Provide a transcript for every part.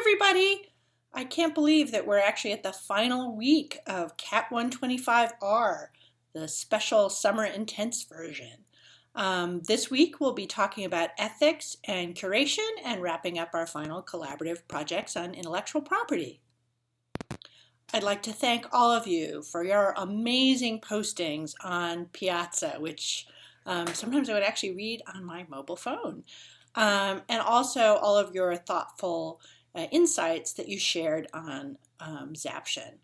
everybody! I can't believe that we're actually at the final week of CAT125R, the special summer intense version. This week we'll be talking about ethics and curation and wrapping up our final collaborative projects on intellectual property. I'd like to thank all of you for your amazing postings on Piazza, which sometimes I would actually read on my mobile phone. And also all of your thoughtful insights that you shared on Zaption.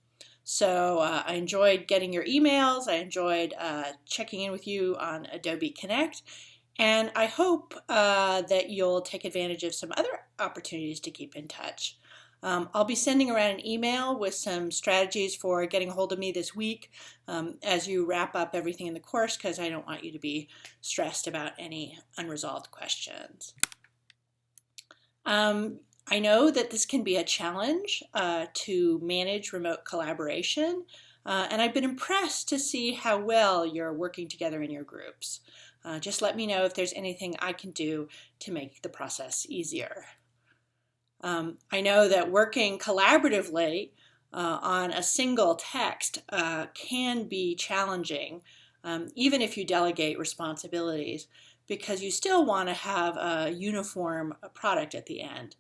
So I enjoyed getting your emails. I enjoyed checking in with you on Adobe Connect. And I hope that you'll take advantage of some other opportunities to keep in touch. I'll be sending around an email with some strategies for getting a hold of me this week as you wrap up everything in the course, because I don't want you to be stressed about any unresolved questions. I know that this can be a challenge to manage remote collaboration, and I've been impressed to see how well you're working together in your groups. Just let me know if there's anything I can do to make the process easier. I know that working collaboratively on a single text can be challenging, even if you delegate responsibilities, because you still want to have a uniform product at the end.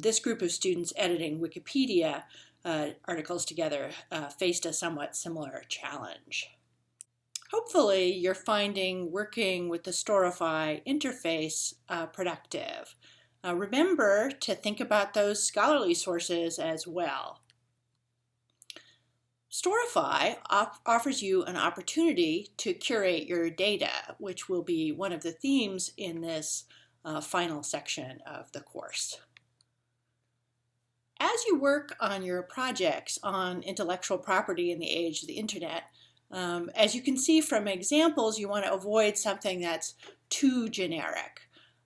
This group of students editing Wikipedia articles together faced a somewhat similar challenge. Hopefully you're finding working with the Storify interface productive. Remember to think about those scholarly sources as well. Storify offers you an opportunity to curate your data, which will be one of the themes in this final section of the course. As you work on your projects on intellectual property in the age of the internet, as you can see from examples, you want to avoid something that's too generic.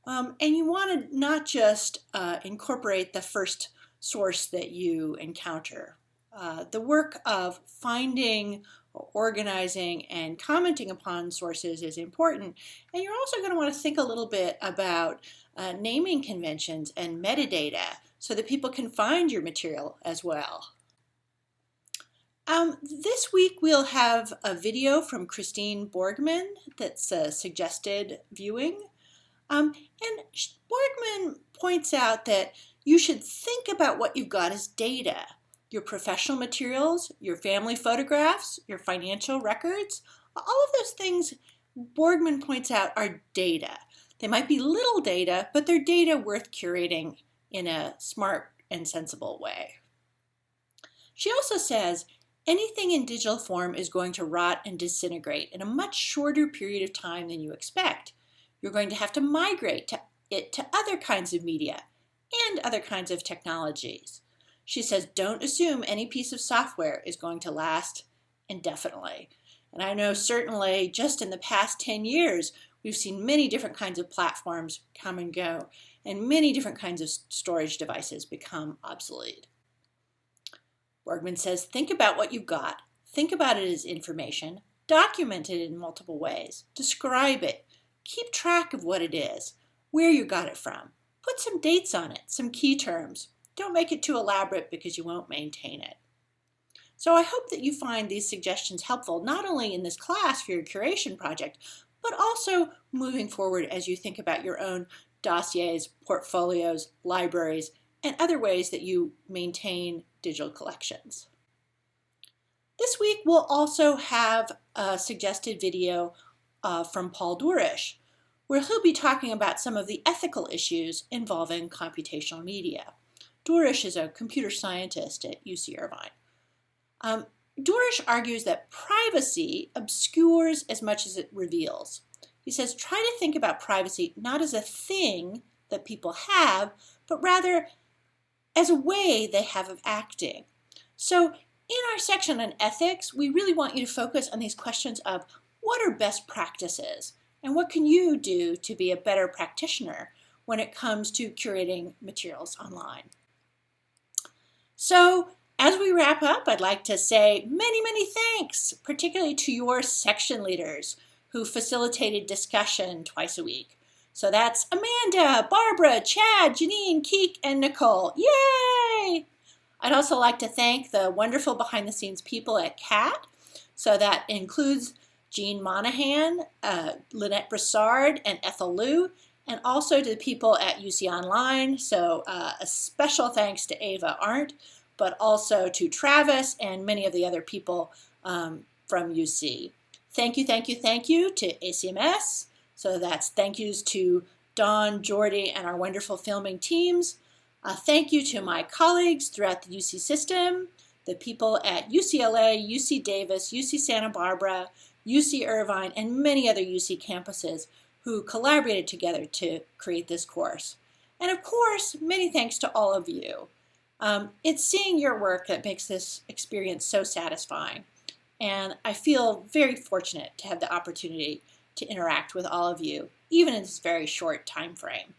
And you want to not just incorporate the first source that you encounter. The work of finding, organizing, and commenting upon sources is important. And you're also going to want to think a little bit about naming conventions and metadata so that people can find your material as well. This week we'll have a video from Christine Borgman that's a suggested viewing. And Borgman points out that you should think about what you've got as data. Your professional materials, your family photographs, your financial records, all of those things Borgman points out are data. They might be little data, but they're data worth curating in a smart and sensible way. She also says anything in digital form is going to rot and disintegrate in a much shorter period of time than you expect. You're going to have to migrate it to other kinds of media and other kinds of technologies. She says, don't assume any piece of software is going to last indefinitely. And I know certainly just in the past 10 years, we've seen many different kinds of platforms come and go, and many different kinds of storage devices become obsolete. Borgman says, think about what you've got. Think about it as information. Document it in multiple ways. Describe it. Keep track of what it is, where you got it from. Put some dates on it, some key terms. Don't make it too elaborate because you won't maintain it. So I hope that you find these suggestions helpful, not only in this class for your curation project, but also moving forward as you think about your own dossiers, portfolios, libraries, and other ways that you maintain digital collections. This week we'll also have a suggested video from Paul Durish, where he'll be talking about some of the ethical issues involving computational media. Durish is a computer scientist at UC Irvine. Durish argues that privacy obscures as much as it reveals. He says, try to think about privacy not as a thing that people have, but rather as a way they have of acting. So in our section on ethics, we really want you to focus on these questions of what are best practices and what can you do to be a better practitioner when it comes to curating materials online. So as we wrap up, I'd like to say many, many thanks, particularly to your section leaders who facilitated discussion twice a week. So that's Amanda, Barbara, Chad, Janine, Keek, and Nicole. Yay! I'd also like to thank the wonderful behind-the-scenes people at CAT. So that includes Jean Monahan, Lynette Broussard, and Ethel Liu, and also to the people at UC Online. So a special thanks to Ava Arndt, but also to Travis and many of the other people from UC. Thank you, thank you, thank you to ACMS. So that's thank yous to Dawn, Jordy, and our wonderful filming teams. Thank you to my colleagues throughout the UC system, the people at UCLA, UC Davis, UC Santa Barbara, UC Irvine, and many other UC campuses who collaborated together to create this course. And of course, many thanks to all of you. It's seeing your work that makes this experience so satisfying. And I feel very fortunate to have the opportunity to interact with all of you, even in this very short time frame.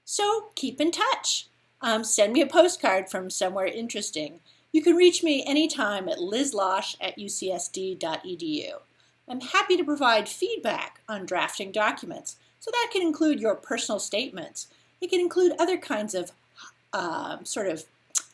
So keep in touch. Send me a postcard from somewhere interesting. You can reach me anytime at lizlosh@ucsd.edu. I'm happy to provide feedback on drafting documents, so that can include your personal statements. It can include other kinds of sort of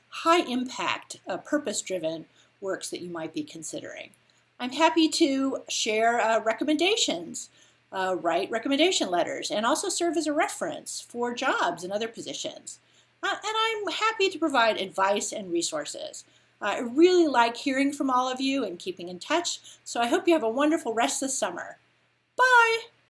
high-impact, purpose-driven works that you might be considering. I'm happy to share recommendations, write recommendation letters, and also serve as a reference for jobs and other positions. And I'm happy to provide advice and resources. I really like hearing from all of you and keeping in touch, so I hope you have a wonderful rest this summer. Bye!